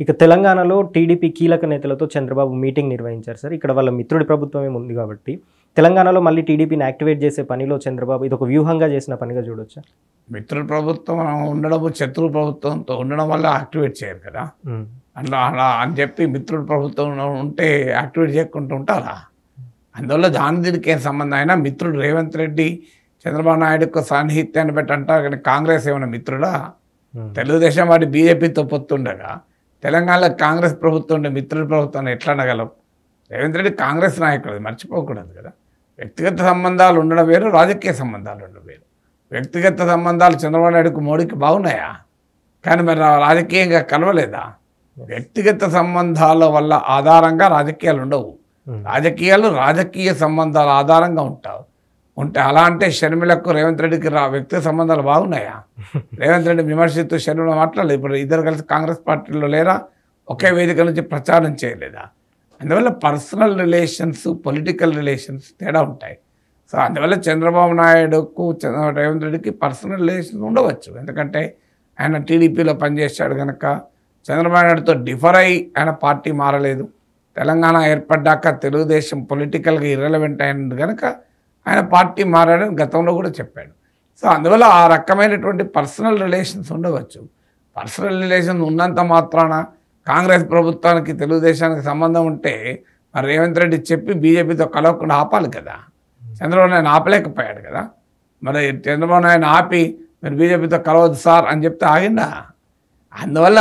ఇక తెలంగాణలో టీడీపీ కీలక నేతలతో చంద్రబాబు మీటింగ్ నిర్వహించారు సార్. ఇక్కడ వాళ్ళ మిత్రుడి ప్రభుత్వమే ఉంది కాబట్టి తెలంగాణలో మళ్ళీ టీడీపీని యాక్టివేట్ చేసే పనిలో చంద్రబాబు ఇది ఒక వ్యూహంగా చేసిన పనిగా చూడొచ్చా? మిత్రుల ప్రభుత్వం ఉండడము శత్రు ప్రభుత్వంతో ఉండడం వల్ల యాక్టివేట్ చేయరు కదా. అట్లా అలా అని చెప్పి మిత్రుల ప్రభుత్వం ఉంటే యాక్టివేట్ చేయకుండా ఉంటారా? అందువల్ల దాని దీనికి ఏం సంబంధం అయినా మిత్రుడు రేవంత్ రెడ్డి చంద్రబాబు నాయుడుకు సాన్నిహిత్యాన్ని బట్టి అంటారు కానీ కాంగ్రెస్ ఏమైనా మిత్రుడా? తెలుగుదేశం వాడి బీజేపీతో పొత్తుండగా తెలంగాణలో కాంగ్రెస్ ప్రభుత్వం ఉండే మిత్రుల ప్రభుత్వాన్ని ఎట్లా అనగలం? రేవంత్ రెడ్డి కాంగ్రెస్ నాయకుడు, మర్చిపోకూడదు కదా. వ్యక్తిగత సంబంధాలు ఉండడం వేరు, రాజకీయ సంబంధాలు ఉండడం వేరు. వ్యక్తిగత సంబంధాలు చంద్రబాబు నాయుడుకు మోడీకి బాగున్నాయా? కానీ మరి రాజకీయంగా కలవలేదా? వ్యక్తిగత సంబంధాల వల్ల ఆధారంగా రాజకీయాలు ఉండవు. రాజకీయాలు రాజకీయ సంబంధాల ఆధారంగా ఉంటే అలా అంటే షర్మిలకు రేవంత్ రెడ్డికి వ్యక్తిగత సంబంధాలు బాగున్నాయా? రేవంత్ రెడ్డి విమర్శిస్తూ షర్మిల మాట్లాడలేదు. ఇప్పుడు ఇద్దరు కలిసి కాంగ్రెస్ పార్టీలో లేరా? ఒకే వేదిక నుంచి ప్రచారం చేయలేదా? అందువల్ల పర్సనల్ రిలేషన్స్, పొలిటికల్ రిలేషన్స్ తేడా ఉంటాయి. సో అందువల్ల చంద్రబాబు నాయుడుకు రేవంత్ రెడ్డికి పర్సనల్ రిలేషన్స్ ఉండవచ్చు. ఎందుకంటే ఆయన టీడీపీలో పనిచేశాడు కనుక. చంద్రబాబు నాయుడుతో డిఫర్ అయ్యి ఆయన పార్టీ మారలేదు. తెలంగాణ ఏర్పడ్డాక తెలుగుదేశం పొలిటికల్గా ఇర్రెలవెంట్ అయినది కనుక ఆయన పార్టీ మారాడని గతంలో కూడా చెప్పాడు. సో అందువల్ల ఆ రకమైనటువంటి పర్సనల్ రిలేషన్స్ ఉండవచ్చు. పర్సనల్ రిలేషన్స్ ఉన్నంత మాత్రాన కాంగ్రెస్ ప్రభుత్వానికి తెలుగుదేశానికి సంబంధం ఉంటే మరి రేవంత్ రెడ్డి చెప్పి బీజేపీతో కలవకుండా ఆపాలి కదా. చంద్రబాబు నాయుడు ఆపలేకపోయాడు కదా. మరి చంద్రబాబు నాయుడు ఆపి మీరు బీజేపీతో కలవద్దు సార్ అని చెప్తే ఆగిందా? అందువల్ల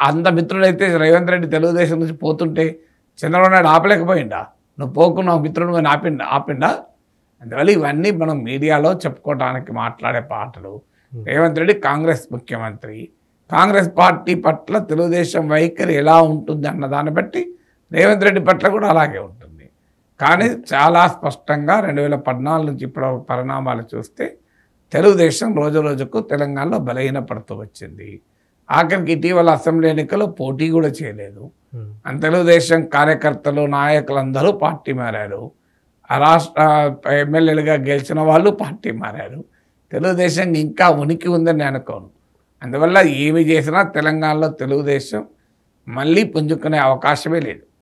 అంత మిత్రుడైతే రేవంత్ రెడ్డి తెలుగుదేశం నుంచి పోతుంటే చంద్రబాబు నాయుడు ఆపలేకపోయిందా? నువ్వు పోకున్నావు మిత్రుడు అని ఆపిండా? అందువల్ల ఇవన్నీ మనం మీడియాలో చెప్పుకోవడానికి మాట్లాడే పాటలు. రేవంత్ రెడ్డి కాంగ్రెస్ ముఖ్యమంత్రి, కాంగ్రెస్ పార్టీ పట్ల తెలుగుదేశం వైఖరి ఎలా ఉంటుంది అన్న దాన్ని బట్టి రేవంత్ రెడ్డి పట్ల కూడా అలాగే ఉంటుంది. కానీ చాలా స్పష్టంగా 2014 నుంచి ఇప్పుడు పరిణామాలు చూస్తే తెలుగుదేశం రోజు రోజుకు తెలంగాణలో బలహీనపడుతూ వచ్చింది. ఆఖరికి ఇటీవల అసెంబ్లీ ఎన్నికల్లో పోటీ కూడా చేయలేదు. తెలుగుదేశం కార్యకర్తలు, నాయకులందరూ పార్టీ మారారు. ఆ రాష్ట్ర ఎమ్మెల్యేలుగా గెలిచిన వాళ్ళు పార్టీ మారారు. తెలుగుదేశం ఇంకా ఉనికి ఉందని నేను అనుకోను. అందువల్ల ఏమి చేసినా తెలంగాణలో తెలుగుదేశం మళ్ళీ పుంజుకునే అవకాశమే లేదు.